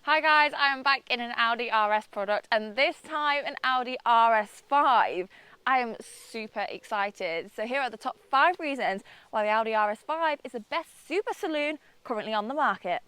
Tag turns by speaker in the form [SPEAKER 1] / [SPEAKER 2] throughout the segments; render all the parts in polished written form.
[SPEAKER 1] Hi guys, I am back in an Audi RS product, and this time an Audi RS5. I am super excited. So here are the top 5 reasons why the Audi RS5 is the best super saloon currently on the market.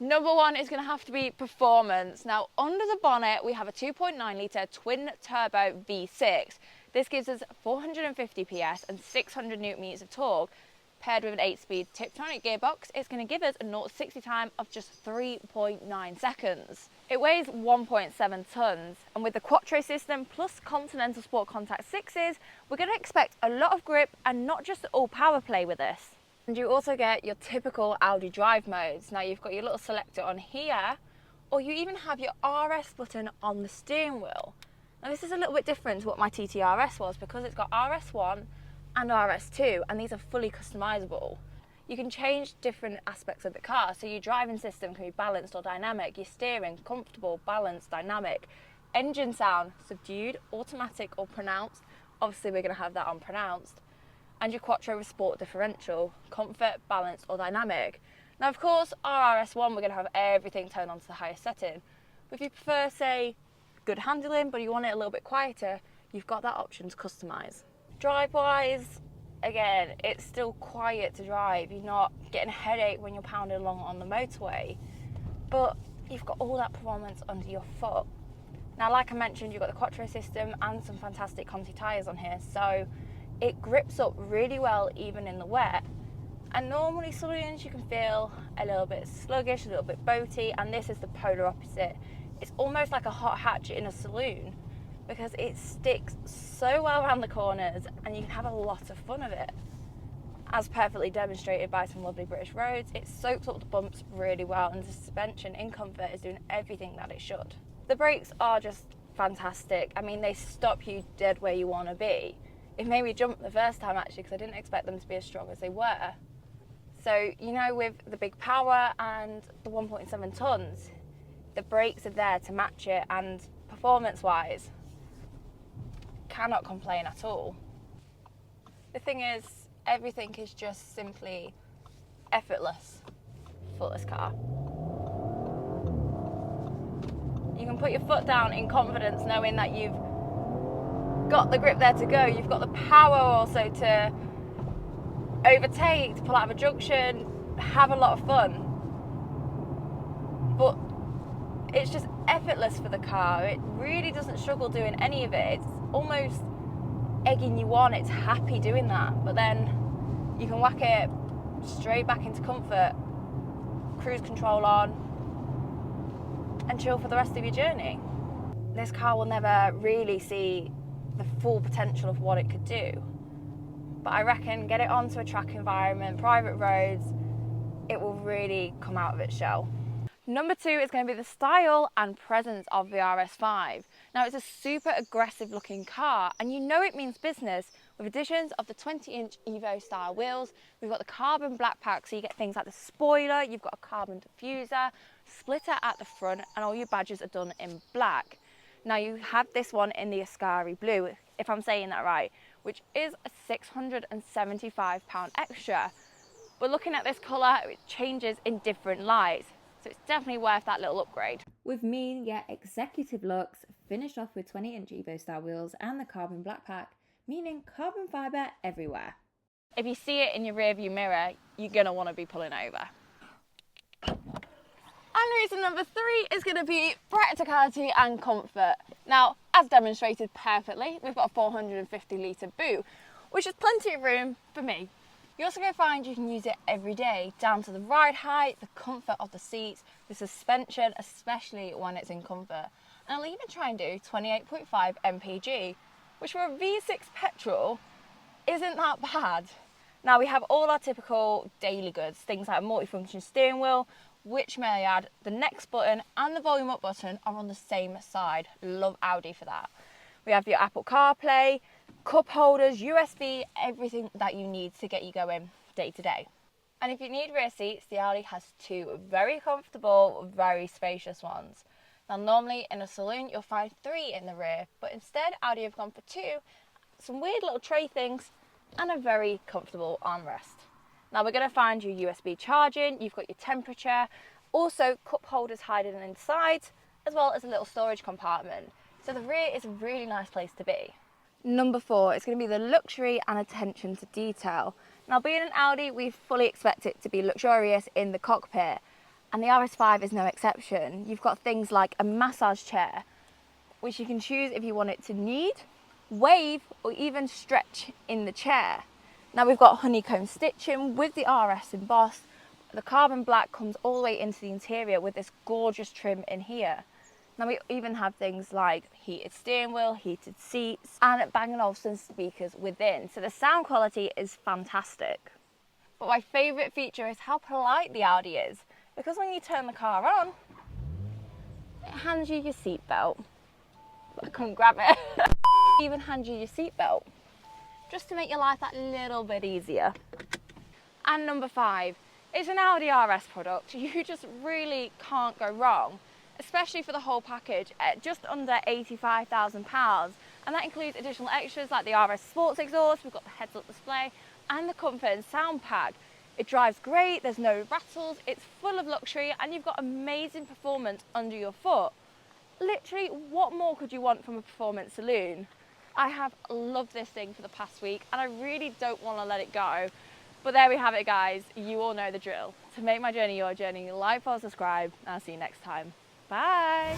[SPEAKER 1] Number 1 is going to have to be performance. Now, under the bonnet, we have a 2.9 litre twin turbo V6. This gives us 450 PS and 600 Newton meters of torque. Paired with an 8-speed Tiptronic gearbox, it's going to give us a 0-60 time of just 3.9 seconds. It weighs 1.7 tonnes, and with the Quattro system plus Continental Sport Contact 6s, we're going to expect a lot of grip and not just all power play with this. And you also get your typical Audi drive modes. Now you've got your little selector on here, or you even have your RS button on the steering wheel. Now this is a little bit different to what my TTRS was, because it's got RS1 and RS2, and these are fully customizable. You can change different aspects of the car, so your driving system can be balanced or dynamic, your steering, comfortable, balanced, dynamic, engine sound, subdued, automatic or pronounced. Obviously we're going to have that on pronounced. And your Quattro with sport differential, comfort, balance or dynamic. Now of course our RS1 we're going to have everything turned on to the highest setting, but if you prefer say good handling but you want it a little bit quieter, you've got that option to customise. Drive wise, again, it's still quiet to drive, you're not getting a headache when you're pounding along on the motorway, but you've got all that performance under your foot. Now like I mentioned, you've got the Quattro system and some fantastic Conti tyres on here, so it grips up really well even in the wet. And normally saloons you can feel a little bit sluggish, a little bit boaty, and this is the polar opposite. It's almost like a hot hatch in a saloon because it sticks so well around the corners and you can have a lot of fun of it. As perfectly demonstrated by some lovely British roads, it soaks up the bumps really well, and the suspension in comfort is doing everything that it should. The brakes are just fantastic. I mean, they stop you dead where you want to be. It made me jump the first time actually, because I didn't expect them to be as strong as they were. So, you know, with the big power and the 1.7 tonnes, the brakes are there to match it, and performance wise, cannot complain at all. The thing is, everything is just simply effortless for this car. You can put your foot down in confidence knowing that you've got the grip there to go. You've got the power also to overtake, to pull out of a junction, have a lot of fun. But it's just effortless for the car. It really doesn't struggle doing any of it. It's almost egging you on. It's happy doing that. But then you can whack it straight back into comfort, cruise control on, and chill for the rest of your journey. This car will never really see the full potential of what it could do, but I reckon get it onto a track environment, private roads, it will really come out of its shell. Number 2 is going to be the style and presence of the RS5. Now it's a super aggressive looking car, and you know it means business with additions of the 20-inch Evo style wheels. We've got the carbon black pack, so you get things like the spoiler, you've got a carbon diffuser, splitter at the front, and all your badges are done in black. Now you have this one in the Ascari blue, if I'm saying that right, which is a £675 extra. But looking at this colour, it changes in different lights, so it's definitely worth that little upgrade.
[SPEAKER 2] With mean yet executive looks, finished off with 20-inch Evo style wheels and the carbon black pack, meaning carbon fibre everywhere.
[SPEAKER 1] If you see it in your rear view mirror, you're going to want to be pulling over. And reason number 3 is going to be practicality and comfort. Now, as demonstrated perfectly, we've got a 450 litre boot, which is plenty of room for me. You're also going to find you can use it every day, down to the ride height, the comfort of the seats, the suspension, especially when it's in comfort. And I'll even try and do 28.5 mpg, which for a V6 petrol isn't that bad. Now we have all our typical daily goods, things like a multifunction steering wheel, which may I add, the next button and the volume up button are on the same side. Love Audi for that. We have your Apple CarPlay, cup holders, USB, everything that you need to get you going day to day. And if you need rear seats, the Audi has two very comfortable, very spacious ones. Now normally in a saloon you'll find three in the rear, but instead Audi have gone for two, some weird little tray things and a very comfortable armrest. Now we're going to find your USB charging, you've got your temperature, also cup holders hiding inside, as well as a little storage compartment. So the rear is a really nice place to be. Number 4 is going to be the luxury and attention to detail. Now being an Audi, we fully expect it to be luxurious in the cockpit, and the RS5 is no exception. You've got things like a massage chair, which you can choose if you want it to knead, wave, or even stretch in the chair. Now we've got honeycomb stitching with the RS embossed. The carbon black comes all the way into the interior with this gorgeous trim in here. Now we even have things like heated steering wheel, heated seats, and Bang & Olufsen speakers within. So the sound quality is fantastic. But my favourite feature is how polite the Audi is, because when you turn the car on, it hands you your seatbelt. I couldn't grab it. It even hands you your seatbelt, just to make your life that little bit easier. And number 5, it's an Audi RS product. You just really can't go wrong, especially for the whole package at just under £85,000. And that includes additional extras like the RS Sports exhaust, we've got the heads-up display, and the comfort and sound pack. It drives great, there's no rattles, it's full of luxury, and you've got amazing performance under your foot. Literally, what more could you want from a performance saloon? I have loved this thing for the past week, and I really don't want to let it go. But there we have it, guys. You all know the drill. To make my journey your journey, like, follow, subscribe, and I'll see you next time. Bye.